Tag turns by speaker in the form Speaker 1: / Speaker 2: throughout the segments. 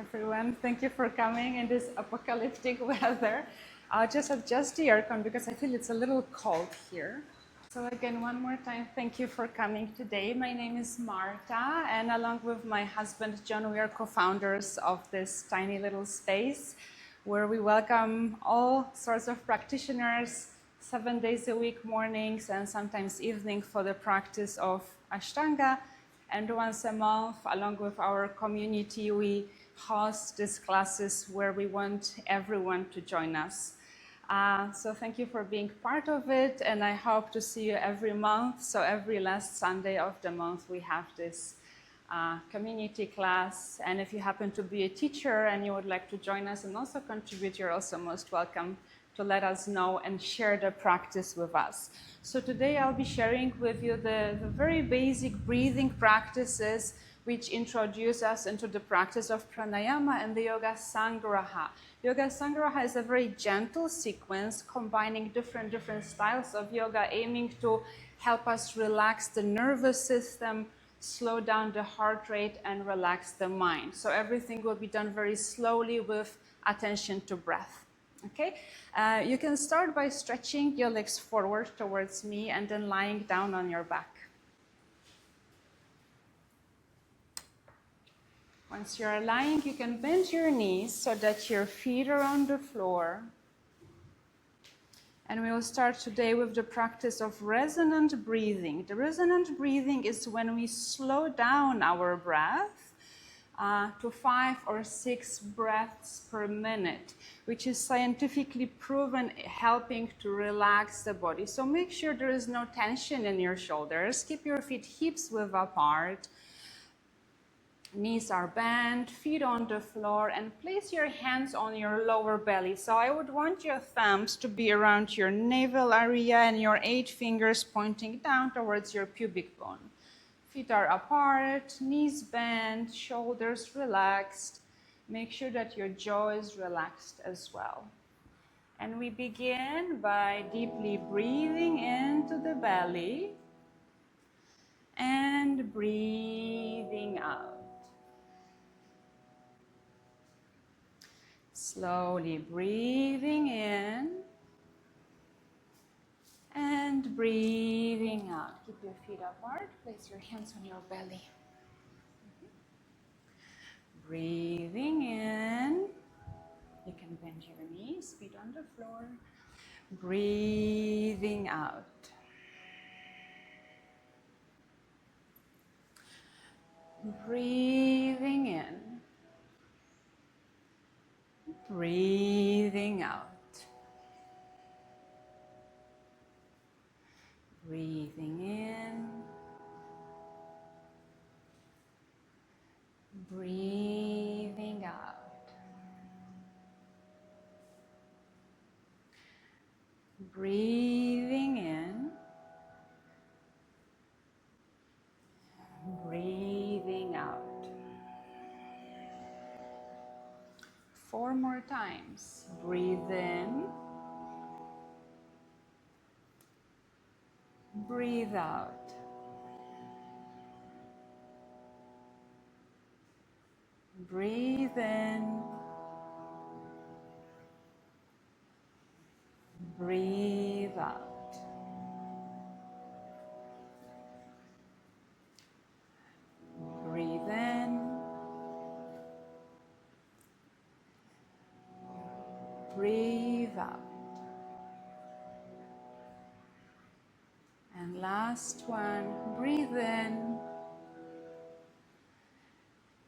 Speaker 1: everyone. Thank you for coming in this apocalyptic weather. I'll just adjust the aircon because I feel it's a little cold here. So again, one more time, thank you for coming today. My name is Marta, and along with my husband, John, we are co-founders of this tiny little space where we welcome all sorts of practitioners 7 days a week, mornings and sometimes evening for the practice of Ashtanga. And once a month, along with our community, we host these classes where we want everyone to join us. So thank you for being part of it, and I hope to see you every month. So every last Sunday of the month, we have this community class. And if you happen to be a teacher and you would like to join us and also contribute, you're also most welcome to let us know and share the practice with us. So today I'll be sharing with you the very basic breathing practices which introduce us into the practice of Pranayama and the Yoga Sangraha. Yoga Sangraha is a very gentle sequence combining different styles of yoga, aiming to help us relax the nervous system, slow down the heart rate, and relax the mind. So everything will be done very slowly with attention to breath. Okay, you can start by stretching your legs forward towards me and then lying down on your back. Once you're lying, you can bend your knees so that your feet are on the floor. And we will start today with the practice of resonant breathing. The resonant breathing is when we slow down our breath to 5 or 6 breaths per minute, which is scientifically proven helping to relax the body. So make sure there is no tension in your shoulders. Keep your feet hips width apart. Knees are bent, feet on the floor, and place your hands on your lower belly. So I would want your thumbs to be around your navel area and your 8 fingers pointing down towards your pubic bone. Feet are apart, knees bent, shoulders relaxed. Make sure that your jaw is relaxed as well. And we begin by deeply breathing into the belly and breathing out. Slowly breathing in and breathing out. Keep your feet apart. Place your hands on your belly. Breathing in. You can bend your knees, feet on the floor. Breathing out. Breathing in. Breathing out. Breathing in. Breathing out. Breathing in. Breathing out. 4 more times. Breathe in. Breathe out. Breathe in. Breathe out. Breathe in. Breathe out. And last one, breathe in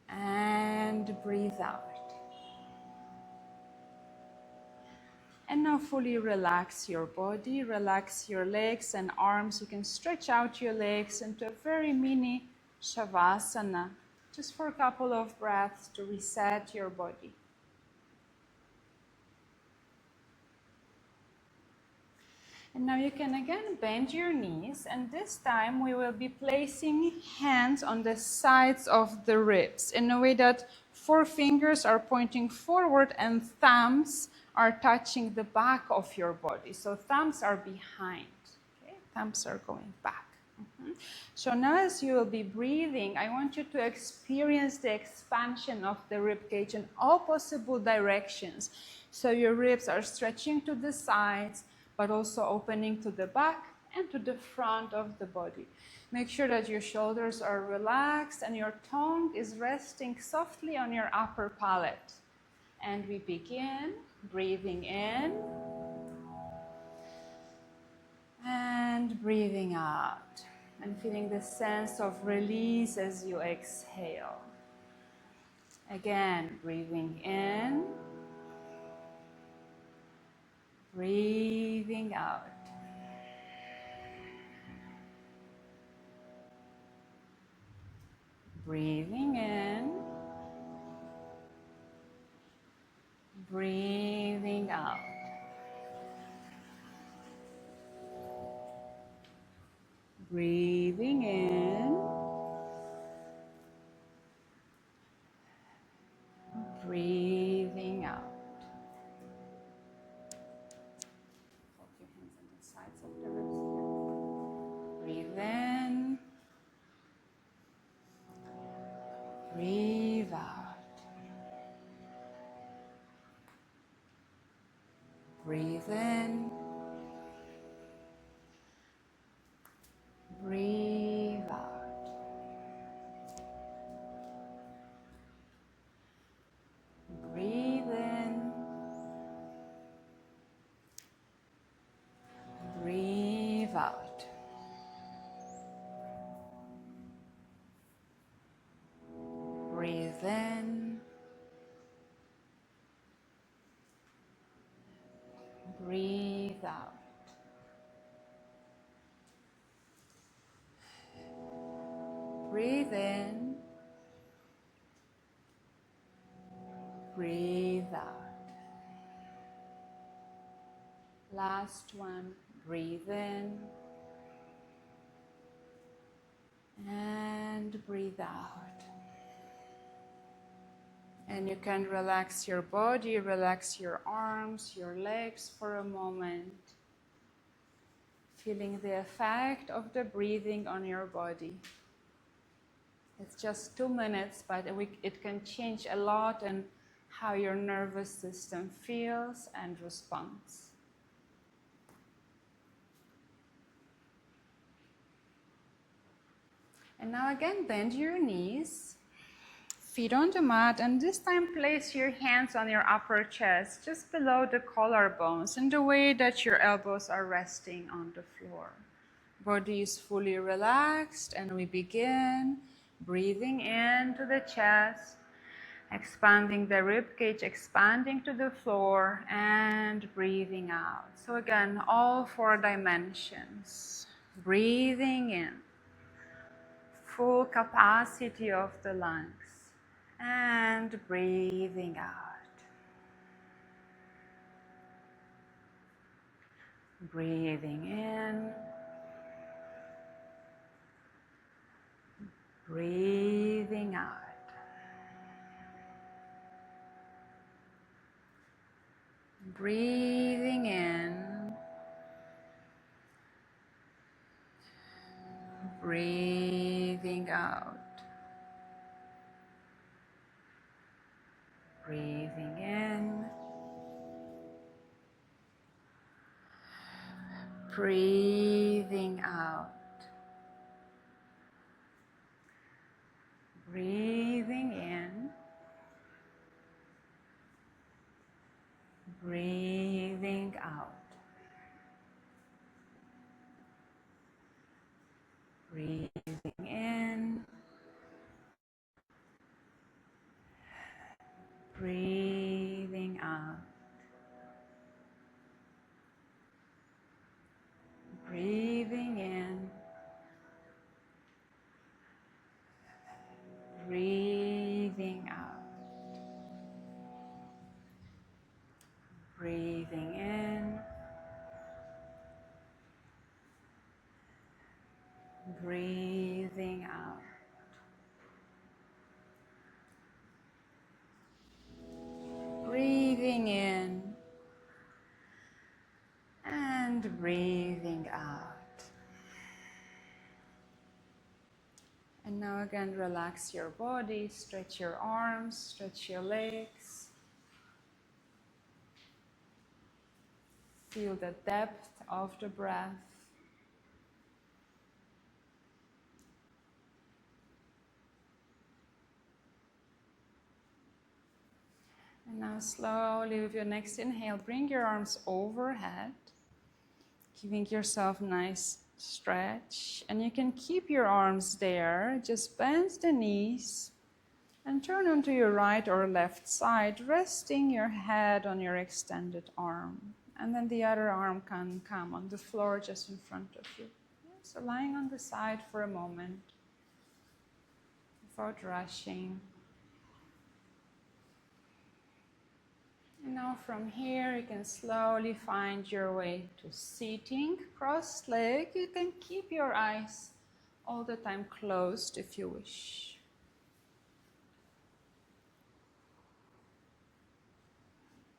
Speaker 1: and breathe out. And now fully relax your body, relax your legs and arms. You can stretch out your legs into a very mini Shavasana, just for a couple of breaths to reset your body. And now you can again bend your knees, and this time we will be placing hands on the sides of the ribs in a way that 4 fingers are pointing forward and thumbs are touching the back of your body. So thumbs are behind, okay? Thumbs are going back. So now as you will be breathing, I want you to experience the expansion of the rib cage in all possible directions. So your ribs are stretching to the sides, but also opening to the back and to the front of the body. Make sure that your shoulders are relaxed and your tongue is resting softly on your upper palate. And we begin breathing in and breathing out, and feeling the sense of release as you exhale. Again, breathing in, breathing out. Breathing in, breathing out. Breathing in, breathing out. Hold your hands on the sides of the ribs here. Breathe in, breathe out. Breathe in, breathe out. Breathe in, breathe out. Breathe in, breathe out. Breathe in, breathe out. Last one, breathe in and breathe out. And you can relax your body, relax your arms, your legs for a moment, feeling the effect of the breathing on your body. It's just 2 minutes, but it can change a lot in how your nervous system feels and responds. And now again, bend your knees, feet on the mat, and this time place your hands on your upper chest, just below the collarbones, in the way that your elbows are resting on the floor. Body is fully relaxed, and we begin breathing into the chest, expanding the rib cage, expanding to the floor, and breathing out. So again, all 4 dimensions. Breathing in, full capacity of the lungs, and breathing out. Breathing in, breathing out. Breathing in, breathing out. Breathing in, breathing out. Breathing in, breathing out. Breathing in, breathing out. Breathing in, breathing out. Breathing in, breathing out. Breathing in and breathing out. And now again, relax your body, stretch your arms, stretch your legs. Feel the depth of the breath. And now slowly with your next inhale, bring your arms overhead, giving yourself a nice stretch. And you can keep your arms there, just bend the knees and turn onto your right or left side, resting your head on your extended arm. And then the other arm can come on the floor just in front of you. So lying on the side for a moment without rushing. And now from here you can slowly find your way to seating, crossed leg. You can keep your eyes all the time closed if you wish.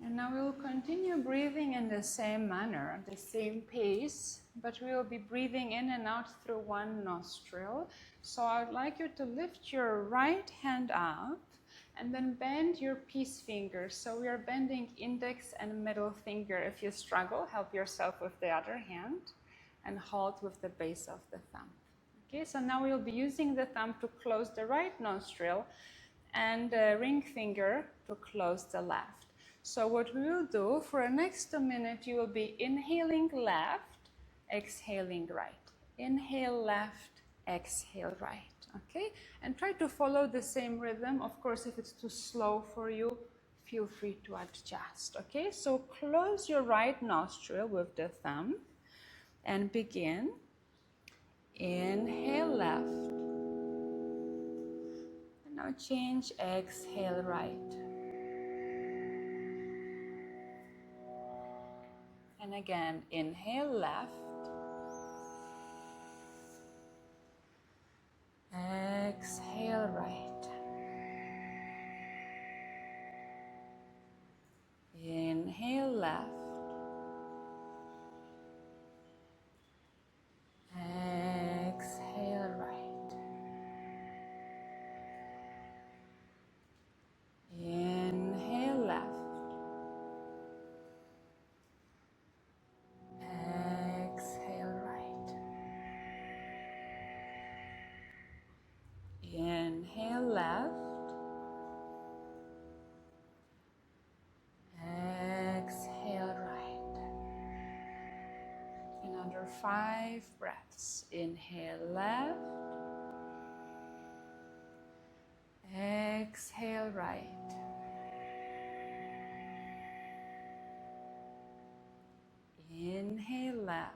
Speaker 1: And now we will continue breathing in the same manner, the same pace, but we will be breathing in and out through one nostril. So I would like you to lift your right hand up and then bend your peace fingers. So we are bending index and middle finger. If you struggle, help yourself with the other hand and hold with the base of the thumb. Okay, so now we will be using the thumb to close the right nostril and the ring finger to close the left. So what we will do for the next 2 minutes, you will be inhaling left, exhaling right. Inhale left, exhale right. Okay? And try to follow the same rhythm. Of course, if it's too slow for you, feel free to adjust. Okay? So close your right nostril with the thumb and begin. Inhale left. And now change, exhale right. And again, inhale left. Exhale right. Inhale left. Exhale right. Inhale left. Exhale right. Inhale left. Exhale right. Another 5 breaths. Inhale left. Exhale right. Inhale left.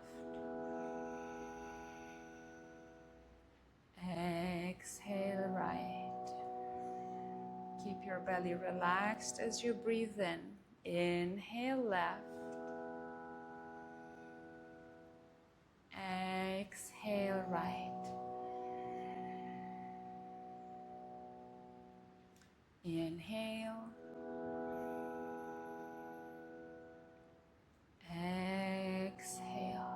Speaker 1: Exhale right. Keep your belly relaxed as you breathe in. Inhale left. Exhale right. Inhale. Exhale.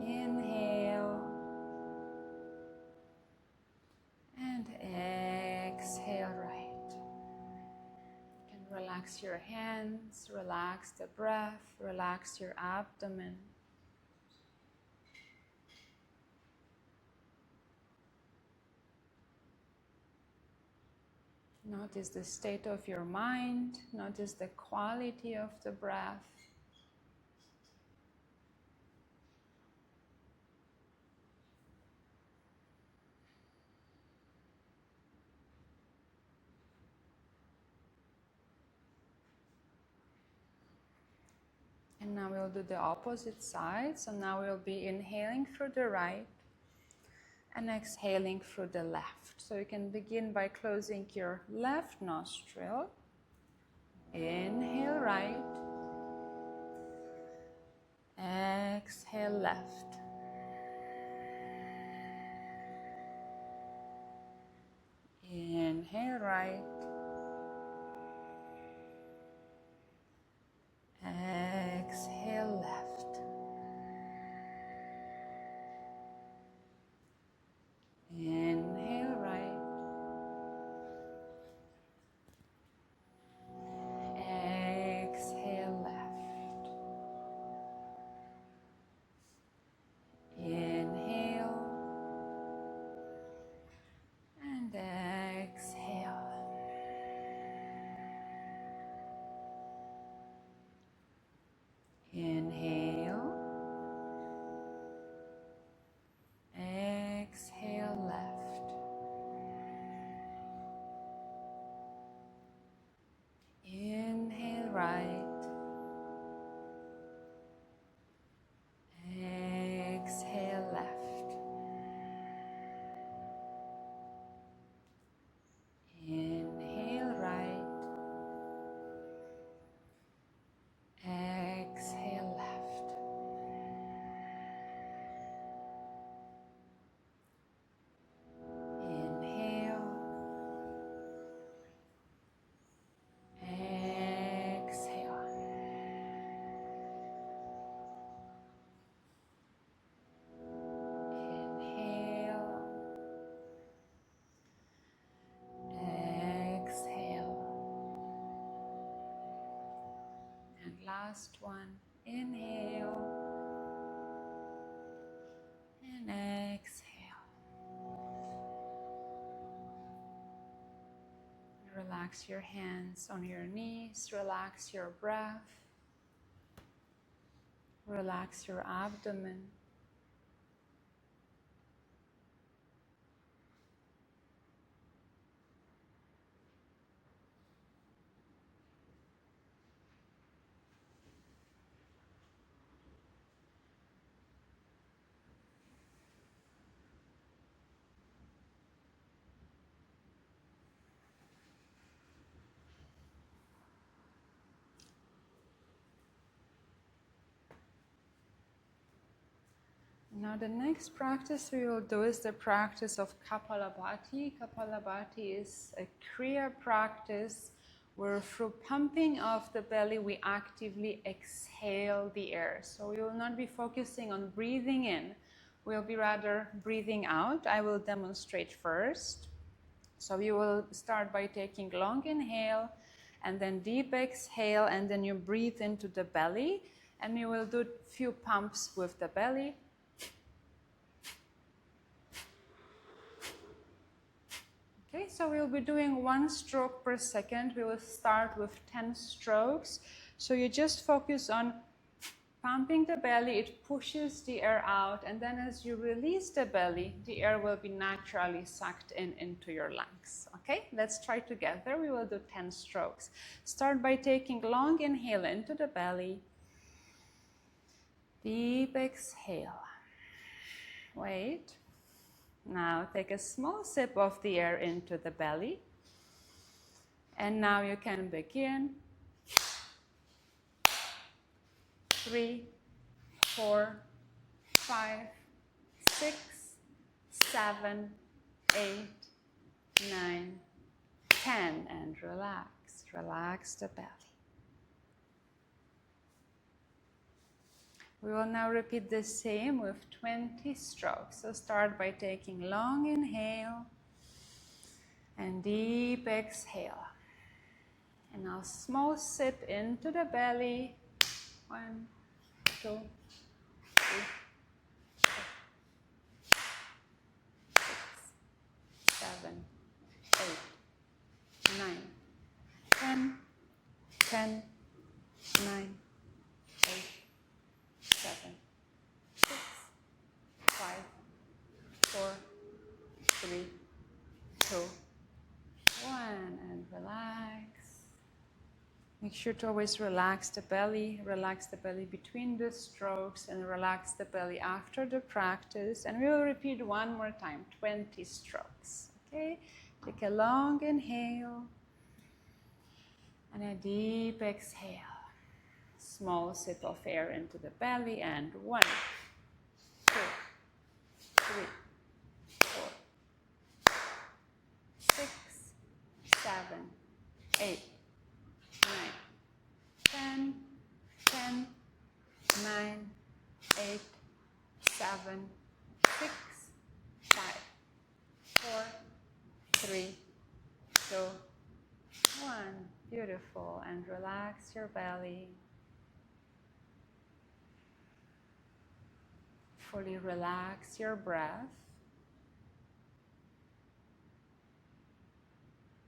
Speaker 1: Inhale. And exhale right. You can relax your hands, relax the breath, relax your abdomen. Notice the state of your mind, notice the quality of the breath. And now we'll do the opposite side. So now we'll be inhaling through the right and exhaling through the left. So you can begin by closing your left nostril. Inhale right. Exhale left. Inhale right. Exhale left. Inhale. Exhale left. Inhale right. Exhale left. Inhale right. Exhale left. Inhale. Exhale. Inhale. Exhale. And last one. Inhale. And exhale. Relax your hands on your knees. Relax your breath. Relax your abdomen. Now the next practice we will do is the practice of Kapalabhati. Kapalabhati is a kriya practice where through pumping of the belly we actively exhale the air. So we will not be focusing on breathing in, we'll be rather breathing out. I will demonstrate first. So you will start by taking long inhale and then deep exhale, and then you breathe into the belly, and you will do a few pumps with the belly. Okay, so we'll be doing 1 stroke per second. We will start with 10 strokes. So you just focus on pumping the belly, it pushes the air out, and then as you release the belly, the air will be naturally sucked into your lungs. Okay, let's try together. We will do 10 strokes. Start by taking long inhale into the belly. Deep exhale. Wait. Now take a small sip of the air into the belly. And now you can begin. 3, 4, 5, 6, 7, 8, 9, 10. And relax. Relax the belly. We will now repeat the same with 20 strokes. So start by taking long inhale and deep exhale. And now small sip into the belly. 1, 2, 3, 4, 6, 7, 8, 9, 10, 10, 9, 8, 7, 6, 5, 4, 3, 2, 1, and relax. Make sure to always relax the belly between the strokes, and relax the belly after the practice. And we will repeat one more time, 20 strokes. Okay? Take a long inhale and a deep exhale. Small sip of air into the belly, and 1, 2, 3, 4, 6, 7, 8, 9, 10, 10, 9, 8, 7, 6, 5, 4, 3, 2, 1. Beautiful. And relax your belly. Fully relax your breath.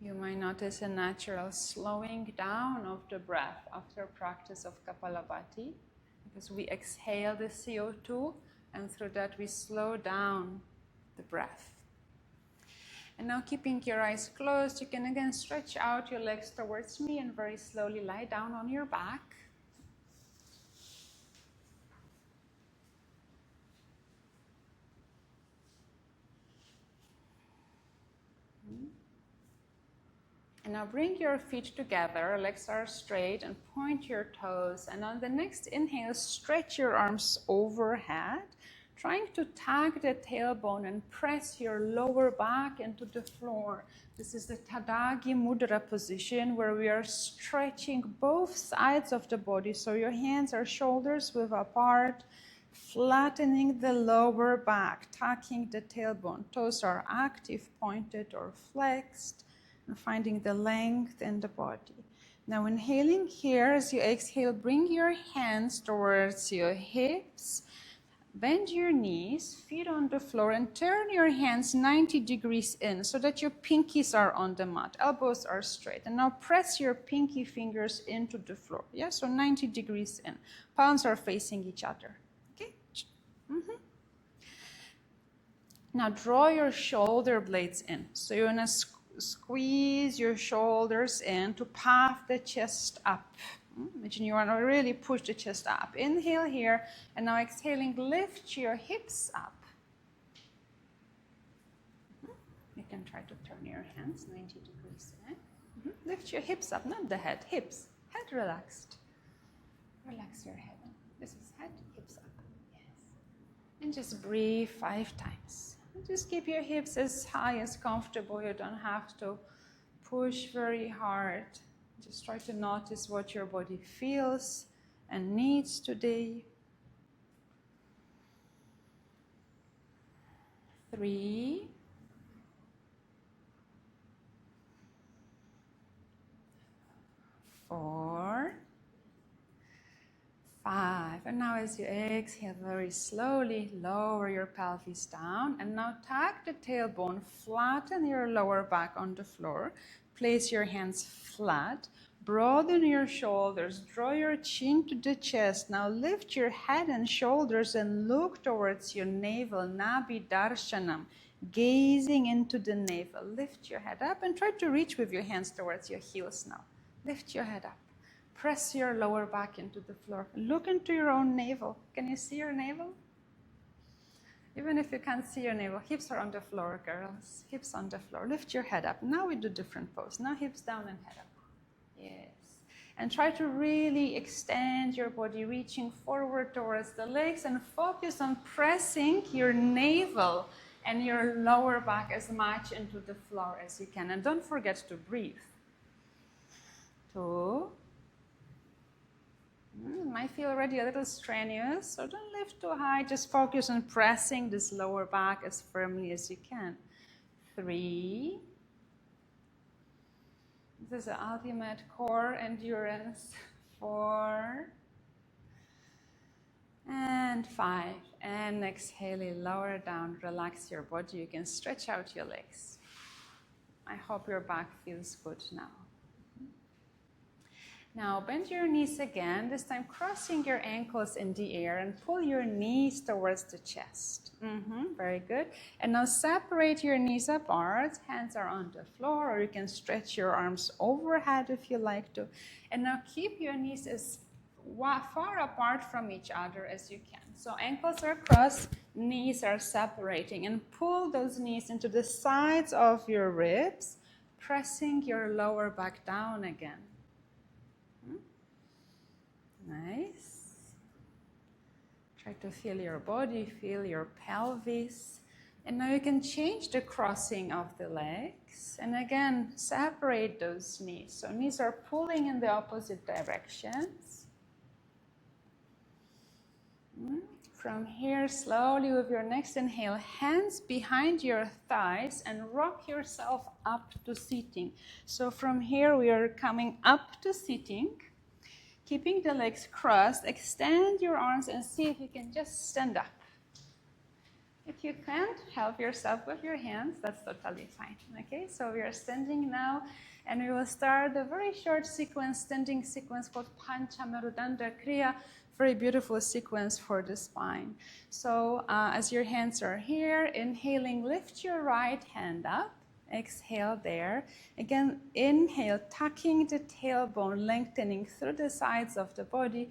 Speaker 1: You might notice a natural slowing down of the breath after practice of Kapalabhati. because we exhale the CO2, and through that we slow down the breath. And now, keeping your eyes closed, you can again stretch out your legs towards me and very slowly lie down on your back. And now bring your feet together, legs are straight, and point your toes. And on the next inhale, stretch your arms overhead, trying to tag the tailbone and press your lower back into the floor. This is the Tadagi Mudra position where we are stretching both sides of the body. So your hands are shoulders width apart, flattening the lower back, tucking the tailbone. Toes are active, pointed, or flexed, and finding the length in the body. Now inhaling here, as you exhale, bring your hands towards your hips, bend your knees, feet on the floor, and turn your hands 90 degrees in so that your pinkies are on the mat, elbows are straight. And now press your pinky fingers into the floor. Yeah, so 90 degrees in. Palms are facing each other. Okay? Now draw your shoulder blades in. So you're going to squeeze your shoulders in to puff the chest up. Imagine you want to really push the chest up. Inhale here, and now exhaling, lift your hips up. You can try to turn your hands 90 degrees in. Lift your hips up, not the head, hips. Head relaxed. Relax your head. This is head, hips up. Yes. And just breathe 5 times. And just keep your hips as high as comfortable. You don't have to push very hard. Just try to notice what your body feels and needs today. 3, 4, 5. And now as you exhale very slowly, lower your pelvis down. And now tuck the tailbone, flatten your lower back on the floor. Place your hands flat. Broaden your shoulders. Draw your chin to the chest. Now lift your head and shoulders and look towards your navel, Nabi Darshanam. Gazing into the navel. Lift your head up and try to reach with your hands towards your heels now. Lift your head up. Press your lower back into the floor. Look into your own navel. Can you see your navel? Even if you can't see your navel, hips are on the floor, girls. Hips on the floor. Lift your head up. Now we do different pose. Now hips down and head up. Yes. And try to really extend your body, reaching forward towards the legs, and focus on pressing your navel and your lower back as much into the floor as you can. And don't forget to breathe. 2. It might feel already a little strenuous, so don't lift too high. Just focus on pressing this lower back as firmly as you can. 3. This is the ultimate core endurance. 4. And 5. And exhaling, lower down, relax your body. You can stretch out your legs. I hope your back feels good now. Now bend your knees again, this time crossing your ankles in the air and pull your knees towards the chest. Very good. And now separate your knees apart, hands are on the floor, or you can stretch your arms overhead if you like to. And now keep your knees as far apart from each other as you can. So ankles are crossed, knees are separating, and pull those knees into the sides of your ribs, pressing your lower back down again. Nice. Try to feel your body, feel your pelvis. And now you can change the crossing of the legs. And again, separate those knees. So knees are pulling in the opposite directions. From here, slowly with your next inhale, hands behind your thighs and rock yourself up to sitting. So from here, we are coming up to sitting. Keeping the legs crossed, extend your arms and see if you can just stand up. If you can't, help yourself with your hands. That's totally fine. Okay, so we are standing now, and we will start a very short sequence, standing sequence called Panchamarudanda Kriya, very beautiful sequence for the spine. So as your hands are here, inhaling, lift your right hand up. Exhale there. Again, inhale, tucking the tailbone, lengthening through the sides of the body.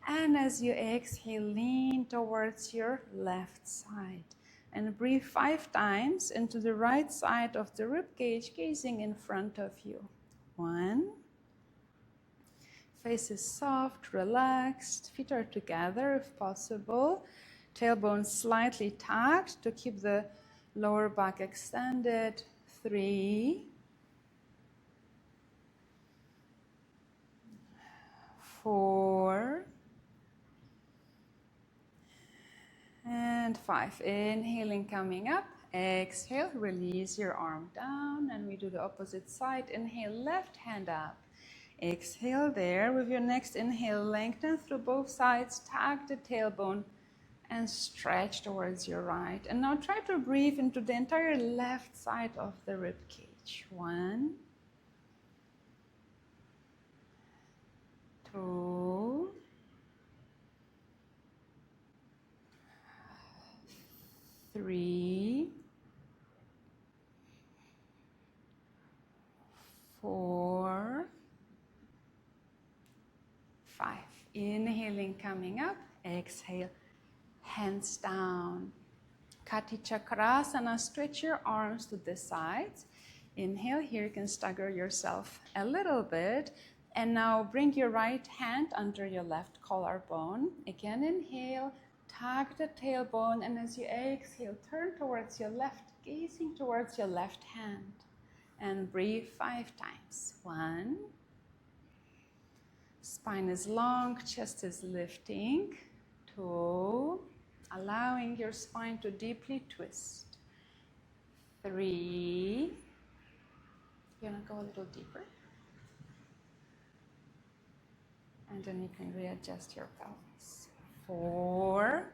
Speaker 1: And as you exhale, lean towards your left side. And breathe 5 times into the right side of the rib cage, gazing in front of you. 1. Face is soft, relaxed. Feet are together if possible. Tailbone slightly tucked to keep the lower back extended. 3. 4. And 5. Inhaling, coming up. Exhale, release your arm down, and we do the opposite side. Inhale, left hand up. Exhale there. With your next inhale, lengthen through both sides, tuck the tailbone, and stretch towards your right. And now try to breathe into the entire left side of the rib cage. 1, 2, 3, 4, 5. Inhaling, coming up. Exhale, hands down. Kati Chakrasana, stretch your arms to the sides. Inhale, here you can stagger yourself a little bit. And now bring your right hand under your left collarbone. Again, inhale, tuck the tailbone, and as you exhale, turn towards your left, gazing towards your left hand. And breathe 5 times. 1. Spine is long, chest is lifting. 2. Allowing your spine to deeply twist. 3. You want to go a little deeper? And then you can readjust your pelvis. 4.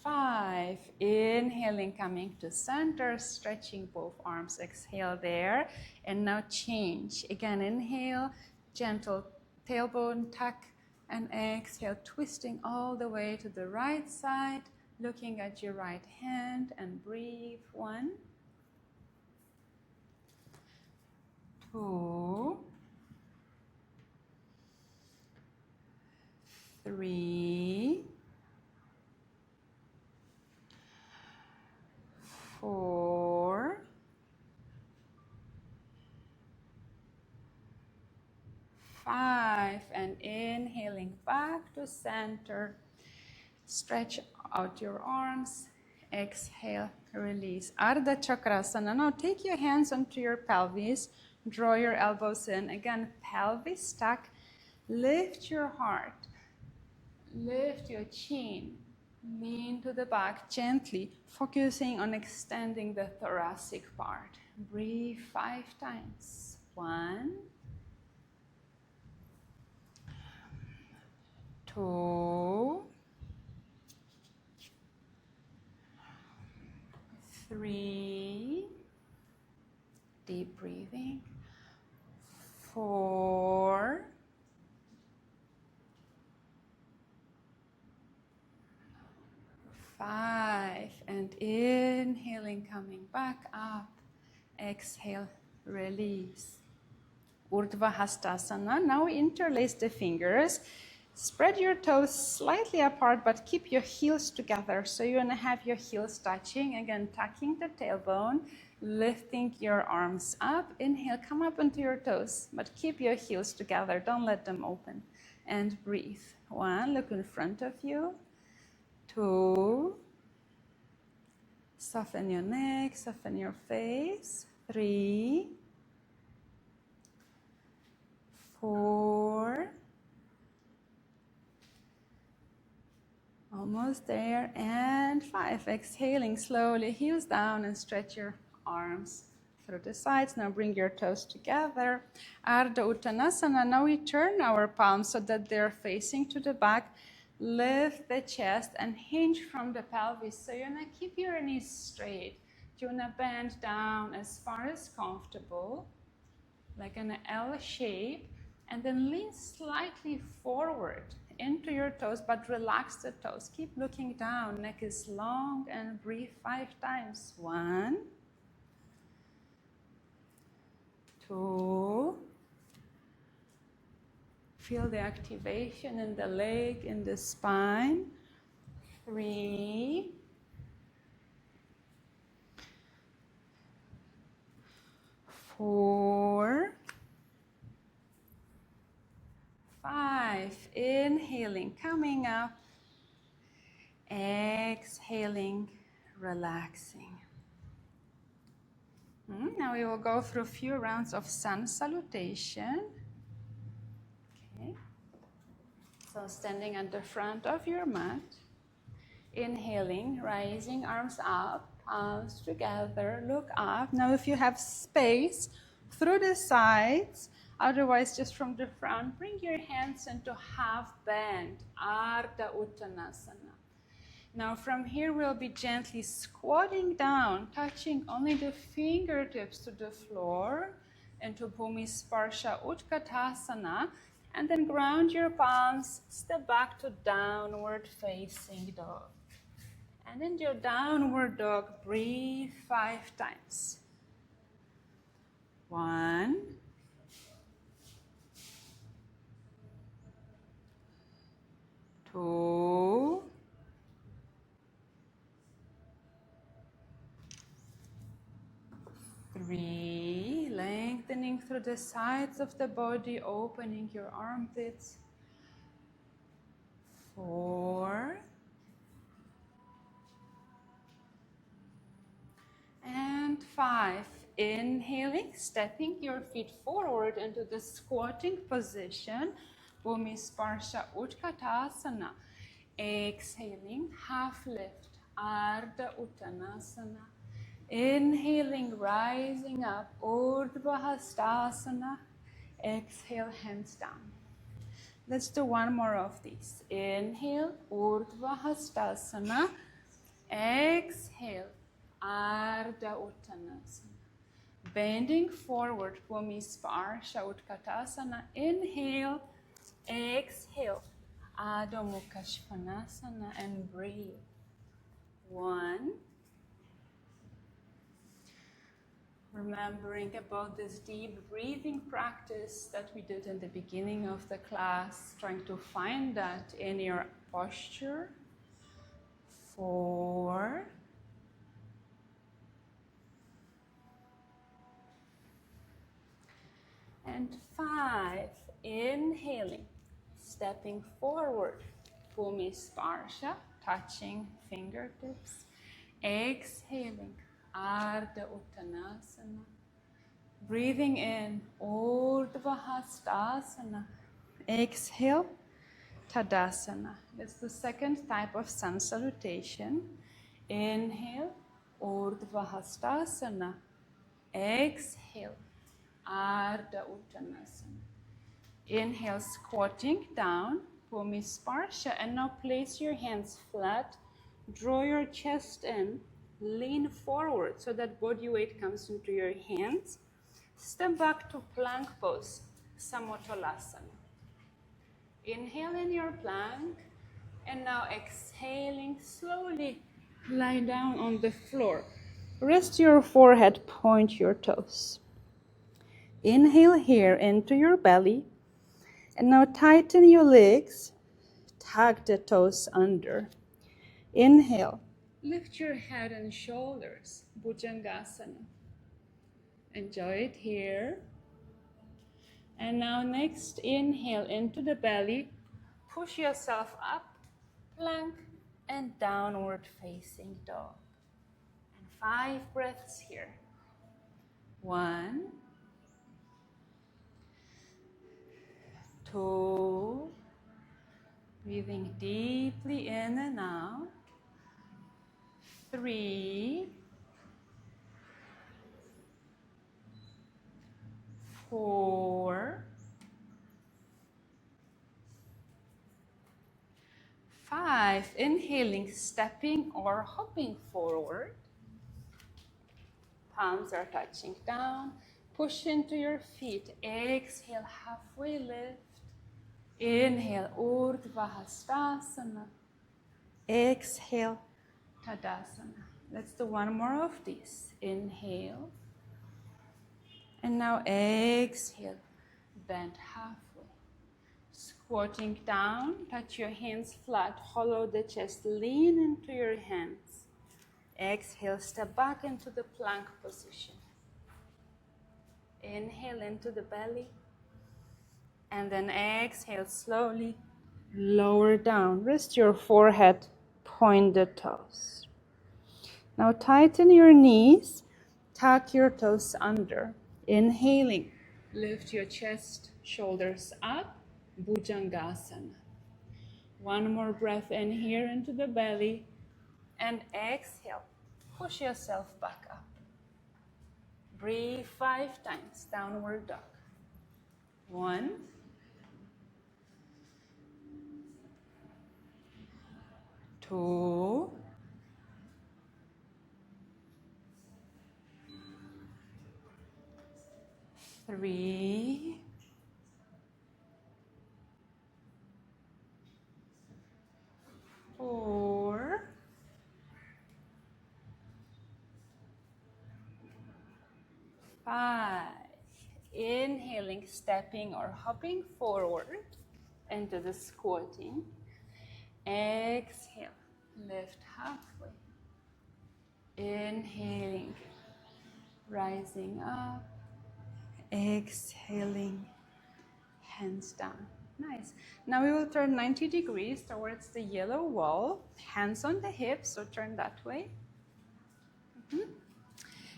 Speaker 1: 5. Inhaling, coming to center, stretching both arms. Exhale there. And now change. Again, inhale, gentle tailbone tuck, and exhale, twisting all the way to the right side, looking at your right hand, and breathe. 1, 2, 3, 4, 5, and inhaling back to center. Stretch out your arms. Exhale, release. Ardha Chakrasana. Now take your hands onto your pelvis. Draw your elbows in. Again, pelvis tuck. Lift your heart. Lift your chin. Lean to the back gently, focusing on extending the thoracic part. Breathe 5 times. 1, 2, 3, deep breathing. 4, 5, and inhaling, coming back up. Exhale, release. Urdhva Hastasana. Now interlace the fingers. Spread your toes slightly apart, but keep your heels together. So you want to have your heels touching. Again, tucking the tailbone, lifting your arms up. Inhale, come up onto your toes, but keep your heels together. Don't let them open. And breathe. 1, look in front of you. 2, soften your neck, soften your face. 3, 4, almost there, and 5. Exhaling slowly, heels down, and stretch your arms through the sides. Now bring your toes together. Ardha Uttanasana. Now we turn our palms so that they're facing to the back. Lift the chest and hinge from the pelvis. So you want to keep your knees straight. You want to bend down as far as comfortable, like an L shape, and then lean slightly forward into your toes, but relax the toes. Keep looking down. Neck is long, and breathe 5 times. 1, 2. Feel the activation in the leg, in the spine. 3, 4, 5. Inhaling, coming up. Exhaling, relaxing. Now we will go through a few rounds of sun salutation. Okay. So standing at the front of your mat. Inhaling, rising arms up, palms together, look up. Now if you have space, through the sides, otherwise just from the front, bring your hands into half bend, Ardha Uttanasana. Now from here we'll be gently squatting down, touching only the fingertips to the floor into Bhumi Sparsha Utkatasana, and then ground your palms, step back to downward facing dog. And in your downward dog, breathe 5 times. 1, 2, 3, lengthening through the sides of the body, opening your armpits. 4, and 5. Inhaling, stepping your feet forward into the squatting position, Bhumi Sparsha Utkatasana. Exhaling, half lift, Ardha Uttanasana. Inhaling, rising up, Urdhva Hastasana. Exhale, hands down. Let's do one more of these. Inhale, Urdhva Hastasana. Exhale, Ardha Uttanasana. Bending forward, Bhumi Sparsha Utkatasana. Inhale, exhale, Adho Mukha Svanasana, and breathe. 1. Remembering about this deep breathing practice that we did in the beginning of the class, trying to find that in your posture. 4. And 5. Inhaling, stepping forward, Bhumi Sparsha, touching fingertips. Exhaling, Ardha Uttanasana. Breathing in, Urdhva Hastasana. Exhale, Tadasana. It's the second type of sun salutation. Inhale, Urdhva Hastasana. Exhale, Ardha Uttanasana. Inhale, squatting down, Bhumi Sparsha, and now place your hands flat. Draw your chest in, lean forward so that body weight comes into your hands. Step back to plank pose, Samottalasana. Inhale in your plank, and now exhaling, slowly lie down on the floor. Rest your forehead, point your toes. Inhale here into your belly, and now tighten your legs, tug the toes under. Inhale, lift your head and shoulders, Bhujangasana. Enjoy it here. And now next, inhale into the belly, push yourself up, plank, and downward facing dog. And 5 breaths here. 1, 2, breathing deeply in and out. 3, 4, 5. Inhaling, stepping or hopping forward. Palms are touching down. Push into your feet. Exhale, halfway lift. Inhale, Urdhva Hastasana. Exhale, Tadasana. Let's do one more of these. Inhale. And now exhale, bend halfway. Squatting down, touch your hands flat, hollow the chest, lean into your hands. Exhale, step back into the plank position. Inhale into the belly. And then exhale, slowly lower down. Rest your forehead, point the toes. Now tighten your knees, tuck your toes under. Inhaling, lift your chest, shoulders up, Bhujangasana. One more breath in here into the belly. And exhale, push yourself back up. Breathe 5 times, downward dog. 1, 2, 3, 4, 5. Inhaling, stepping or hopping forward into the squatting. Exhale, lift halfway. Inhaling, rising up. Exhaling, hands down. Nice. Now we will turn 90 degrees towards the yellow wall. Hands on the hips, so turn that way.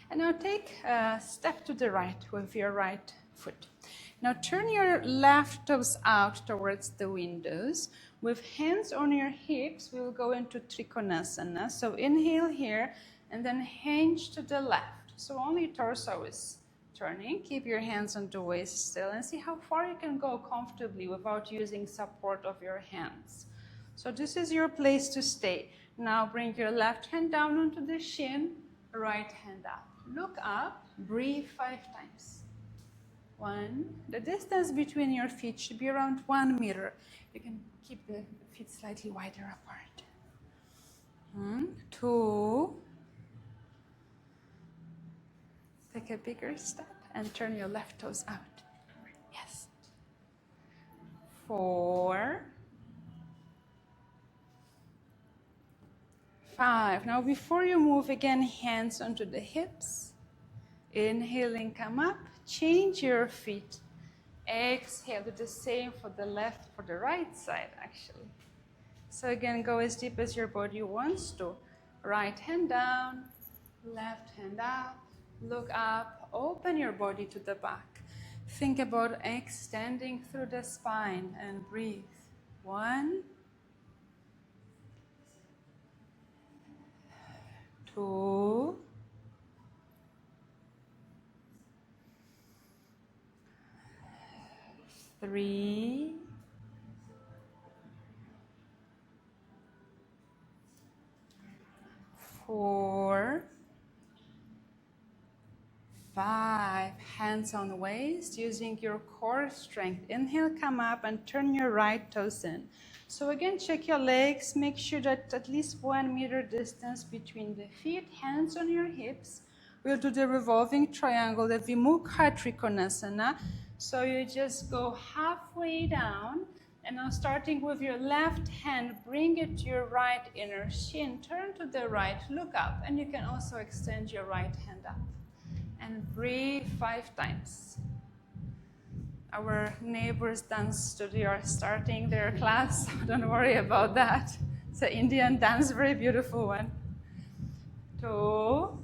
Speaker 1: And now take a step to the right with your right foot. Now turn your left toes out towards the windows. With hands on your hips, we will go into Trikonasana. So inhale here and then hinge to the left. So only torso is turning. Keep your hands on the waist still and see how far you can go comfortably without using support of your hands. So this is your place to stay. Now bring your left hand down onto the shin, right hand up. Look up, breathe 5 times. 1, the distance between your feet should be around 1 meter. You can keep the feet slightly wider apart. 2, take a bigger step and turn your left toes out. Yes. 4, 5. Now before you move again, hands onto the hips. Inhaling, come up, change your feet. Exhale, do the same for the left, for the right side actually. So again, go as deep as your body wants to. Right hand down, left hand up, look up, open your body to the back. Think about extending through the spine and breathe. 1, 2, 3, 4, 5. Hands on waist, using your core strength. Inhale, come up and turn your right toes in. So again, check your legs. Make sure that at least 1 meter distance between the feet, hands on your hips. We'll do the revolving triangle, the Vimukha Trikonasana. So you just go halfway down. And now starting with your left hand, bring it to your right inner shin. Turn to the right, look up. And you can also extend your right hand up. And breathe 5 times. Our neighbors' dance studio are starting their class, so don't worry about that. It's an Indian dance, very beautiful one. 2,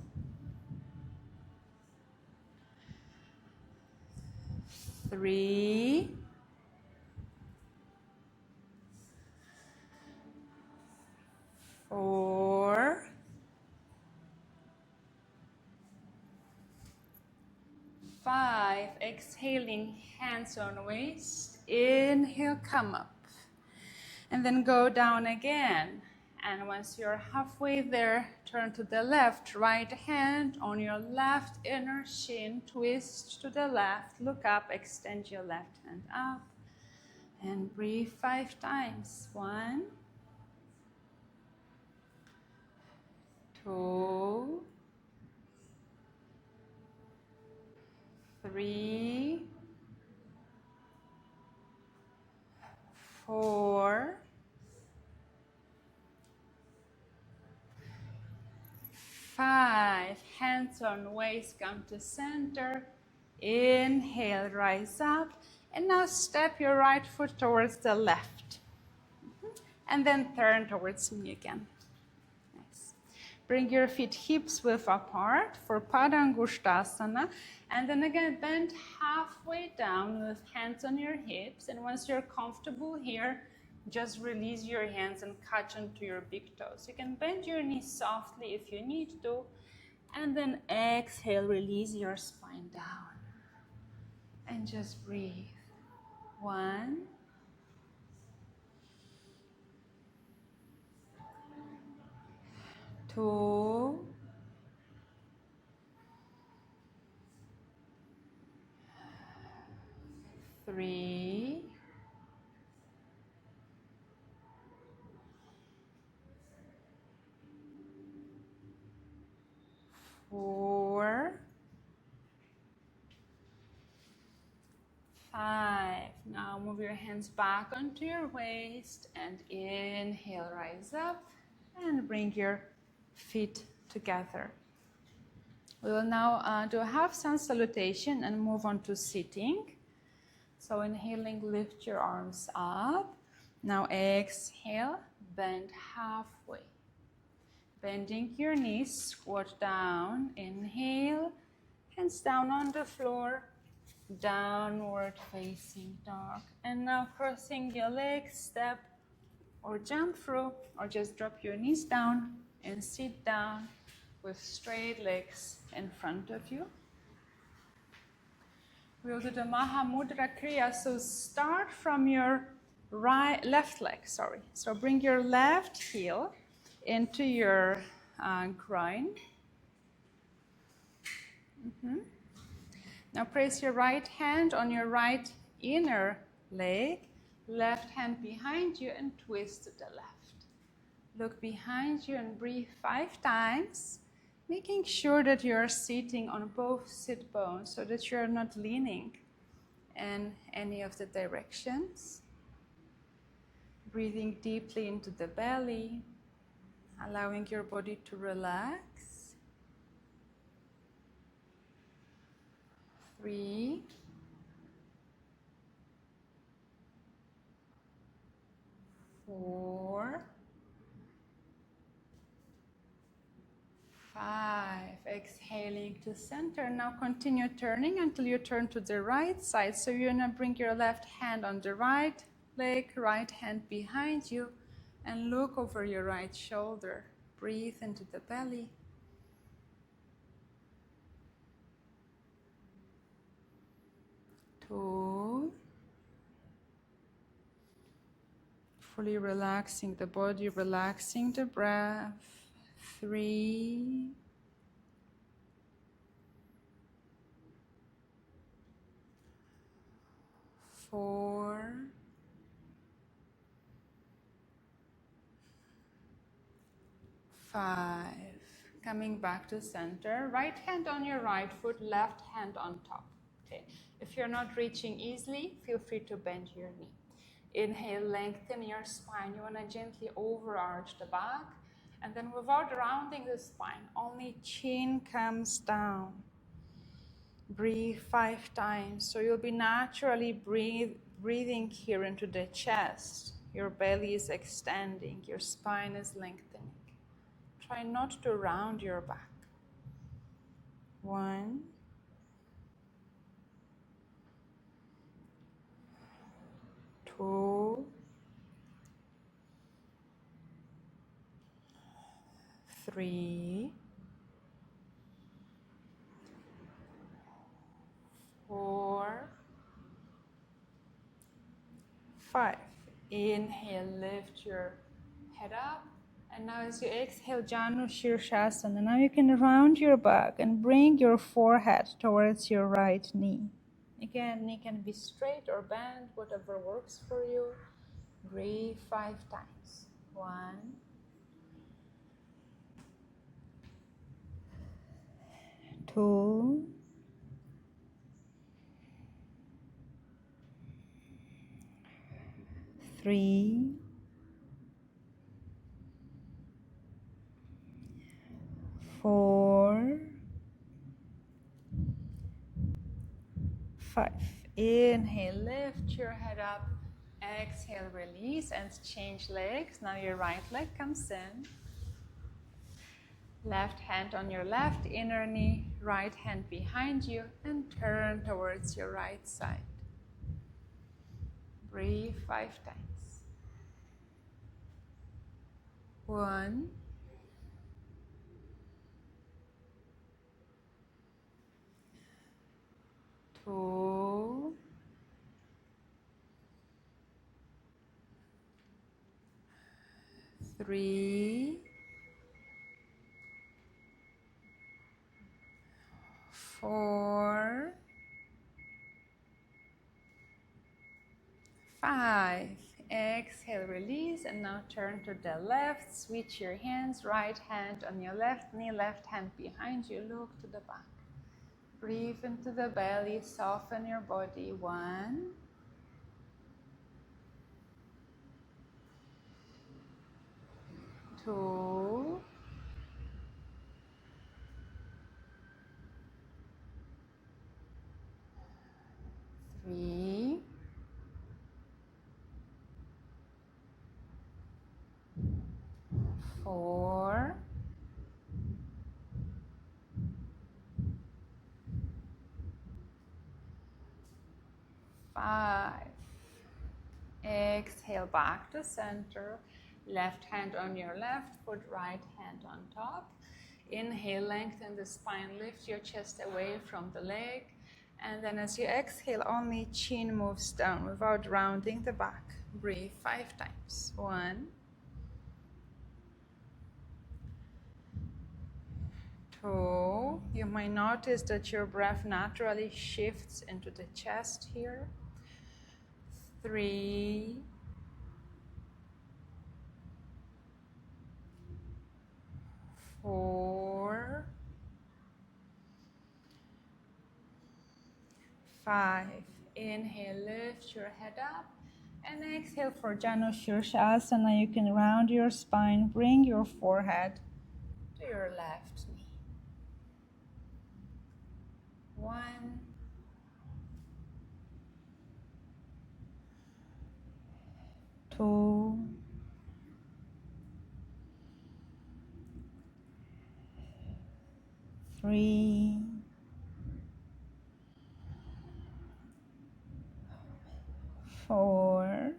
Speaker 1: 3, 4, 5, 5. Exhaling, hands on waist. Inhale, come up. And then go down again. And once you're halfway there, turn to the left. Right hand on your left inner shin. Twist to the left. Look up. Extend your left hand up. And breathe 5 times. 1, 2, 3, 4, 5. Hands on waist, come to center. Inhale, rise up. And now step your right foot towards the left. And then turn towards me again. Nice. Bring your feet hips width apart for Padangusthasana. And then again, bend halfway down with hands on your hips. And once you're comfortable here, just release your hands and catch onto your big toes. You can bend your knees softly if you need to. And then exhale, release your spine down. And just breathe. 1, 2, 3, 4, 5. Now move your hands back onto your waist and inhale, rise up and bring your feet together. We will now do a half sun salutation and move on to sitting. So inhaling, lift your arms up. Now exhale, bend halfway. Bending your knees, squat down. Inhale, hands down on the floor. Downward facing dog. And now crossing your legs, step or jump through, or just drop your knees down and sit down with straight legs in front of you. We'll do the Mahamudra Kriya. So start from your left leg, sorry. So bring your left heel into your groin. Now place your right hand on your right inner leg, left hand behind you and twist to the left. Look behind you and breathe 5 times, making sure that you are sitting on both sit bones so that you are not leaning in any of the directions. Breathing deeply into the belly, allowing your body to relax. 3, 4, 5. Exhaling to center. Now continue turning until you turn to the right side. So you're going to bring your left hand on the right leg, right hand behind you, and look over your right shoulder. Breathe into the belly. 2. Fully relaxing the body, relaxing the breath. 3, 4, 5. Coming back to center. Right hand on your right foot, left hand on top. Okay. If you're not reaching easily, feel free to bend your knee. Inhale, lengthen your spine. You want to gently overarch the back. And then without rounding the spine, only chin comes down. Breathe 5 times. So you'll be naturally breathing here into the chest. Your belly is extending. Your spine is lengthening. Try not to round your back. 1, 2, 3, 5. Inhale, lift your head up. And now as you exhale, Janu Shirshasana. Now you can round your back and bring your forehead towards your right knee. Again, knee can be straight or bent, whatever works for you. Breathe 5 times. 1, 2, 3, 4, 5. Inhale, lift your head up. Exhale, release and change legs. Now your right leg comes in. Left hand on your left inner knee, right hand behind you, and turn towards your right side. Breathe 5 times. 1, 2, 3, 4, 5. Exhale, release, and now turn to the left. Switch your hands, right hand on your left knee, left hand behind you. Look to the back. Breathe into the belly, soften your body. 1, 2, 3, 4, 5. Exhale back to center. Left hand on your left foot, right hand on top. Inhale, lengthen the spine, lift your chest away from the leg. And then as you exhale, only chin moves down without rounding the back. Breathe 5 times. 1, 2. You might notice that your breath naturally shifts into the chest here. 3, 4, 5. Inhale, lift your head up. And exhale for Janu Shirshasana. You can round your spine, bring your forehead to your left knee. 1, 2, 3, 4,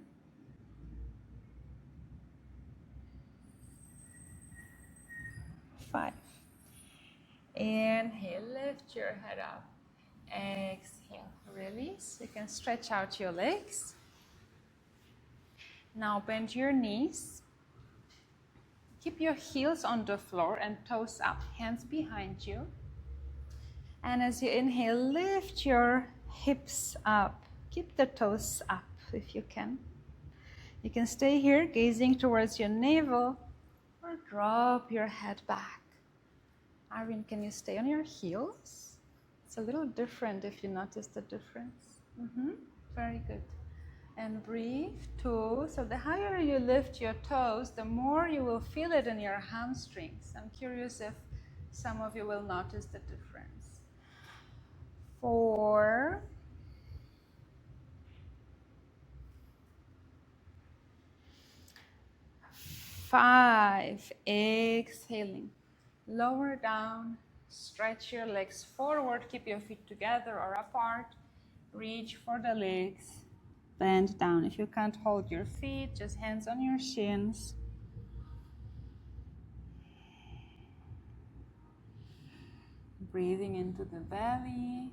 Speaker 1: 5. Inhale, lift your head up. Exhale, release. You can stretch out your legs. Now bend your knees. Keep your heels on the floor and toes up, hands behind you. And as you inhale, lift your hips up. Keep the toes up if you can. You can stay here gazing towards your navel or drop your head back. Arvind, can you stay on your heels? It's a little different if you notice the difference. Very good. And breathe, 2. So the higher you lift your toes, the more you will feel it in your hamstrings. I'm curious if some of you will notice the difference. 4, 5. Exhaling. Lower down. Stretch your legs forward. Keep your feet together or apart. Reach for the legs. Bend down. If you can't hold your feet, just hands on your shins. Breathing into the belly.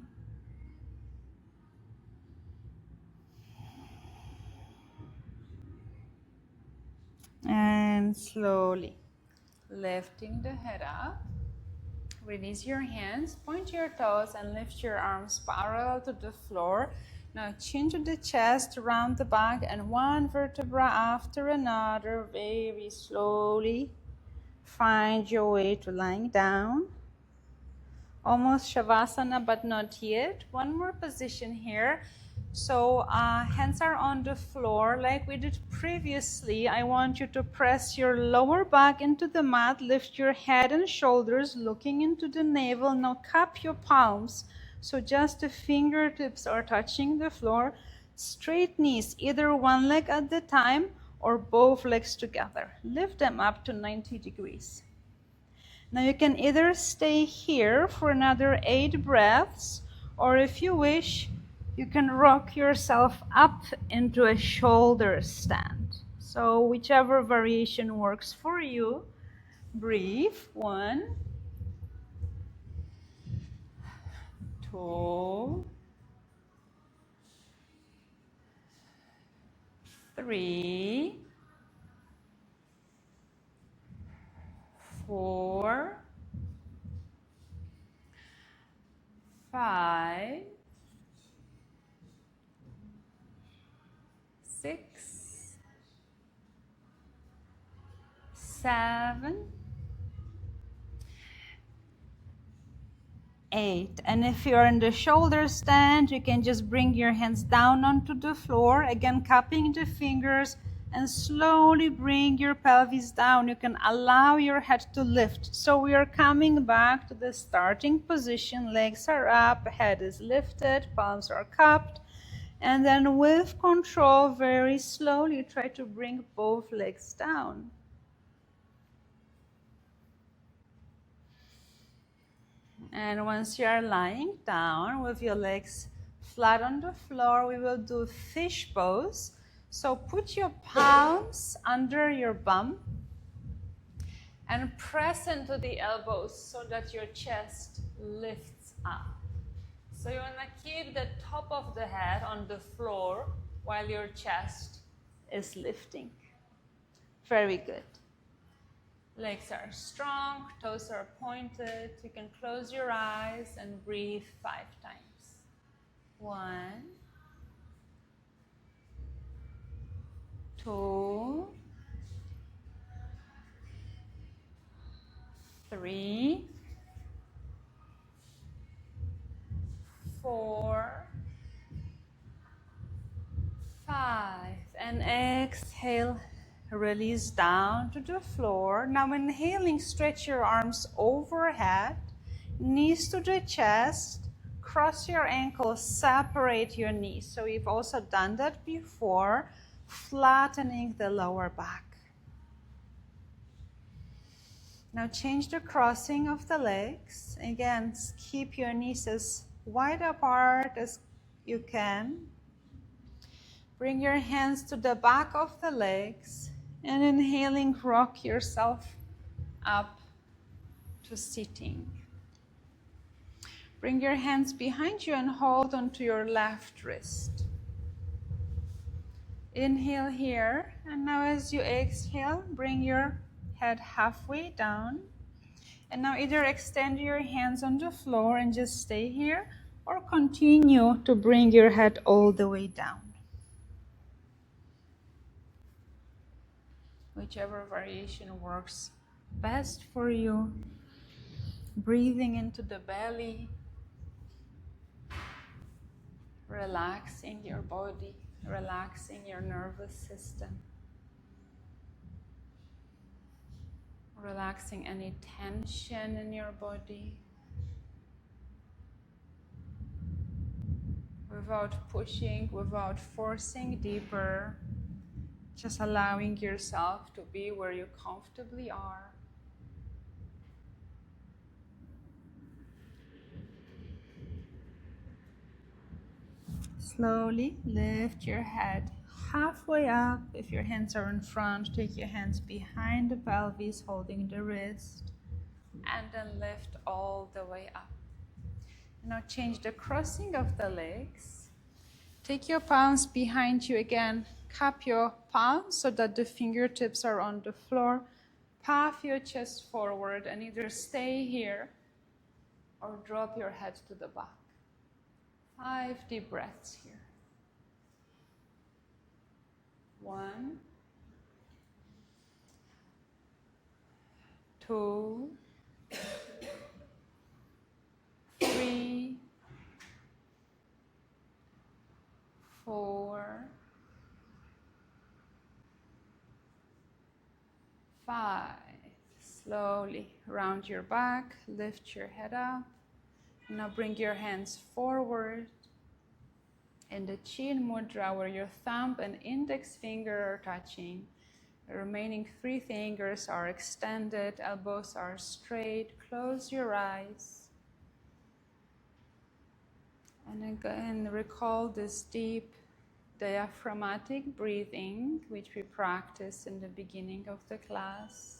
Speaker 1: And slowly lifting the head up. Release your hands, point your toes, and lift your arms parallel to the floor. Now chin to the chest, round the back, and one vertebra after another. Very slowly find your way to lying down. Almost Shavasana, but not yet. One more position here. So hands are on the floor like we did previously. I want you to press your lower back into the mat, lift your head and shoulders, looking into the navel. Now cup your palms. So just the fingertips are touching the floor. Straight knees, either one leg at the time or both legs together. Lift them up to 90 degrees. Now you can either stay here for another 8 breaths, or if you wish, you can rock yourself up into a shoulder stand. So whichever variation works for you. Breathe. 1, 2, 3, 4, 5, 6, 7, 8. And if you're in the shoulder stand, you can just bring your hands down onto the floor, again cupping the fingers, and slowly bring your pelvis down. You can allow your head to lift. So we are coming back to the starting position. Legs are up, head is lifted, palms are cupped, and then with control, very slowly try to bring both legs down. And once you are lying down with your legs flat on the floor, we will do fish pose. So put your palms under your bum and press into the elbows so that your chest lifts up. So you want to keep the top of the head on the floor while your chest is lifting. Very good. Legs are strong, toes are pointed. You can close your eyes and breathe 5 times. 1, 2, 3, 4, 5. And exhale, release down to the floor. Now inhaling, stretch your arms overhead, knees to the chest, cross your ankles, separate your knees. So we've also done that before, flattening the lower back. Now change the crossing of the legs. Again, keep your knees as wide apart as you can. Bring your hands to the back of the legs, and inhaling, rock yourself up to sitting. Bring your hands behind you and hold onto your left wrist. Inhale here, and now as you exhale, bring your head halfway down. And now either extend your hands on the floor and just stay here, or continue to bring your head all the way down. Whichever variation works best for you. Breathing into the belly, relaxing your body, relaxing your nervous system, relaxing any tension in your body without pushing, without forcing deeper. Just allowing yourself to be where you comfortably are. Slowly lift your head halfway up. If your hands are in front, take your hands behind the pelvis, holding the wrist, and then lift all the way up. Now change the crossing of the legs. Take your palms behind you again. cup your palms so that the fingertips are on the floor. Puff your chest forward and either stay here or drop your head to the back. 5 deep breaths here. 1, 2, 3, 4, 5. Slowly round your back, lift your head up. Now bring your hands forward in the chin mudra where your thumb and index finger are touching. The remaining 3 fingers are extended, elbows are straight. Close your eyes. And again, recall this deep diaphragmatic breathing, which we practiced in the beginning of the class.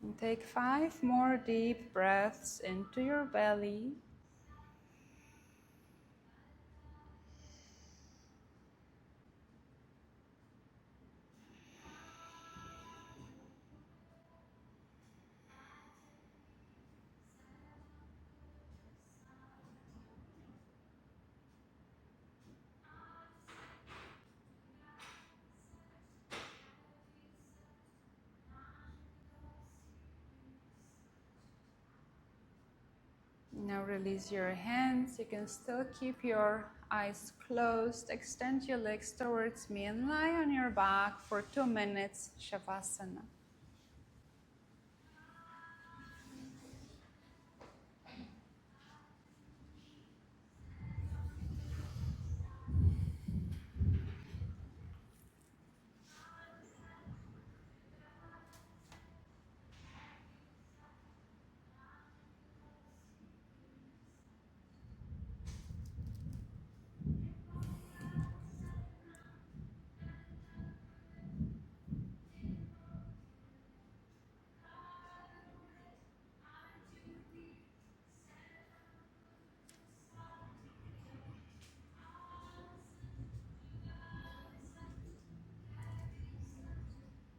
Speaker 1: And take 5 more deep breaths into your belly. Now release your hands. You can still keep your eyes closed. Extend your legs towards me and lie on your back for 2 minutes, Shavasana.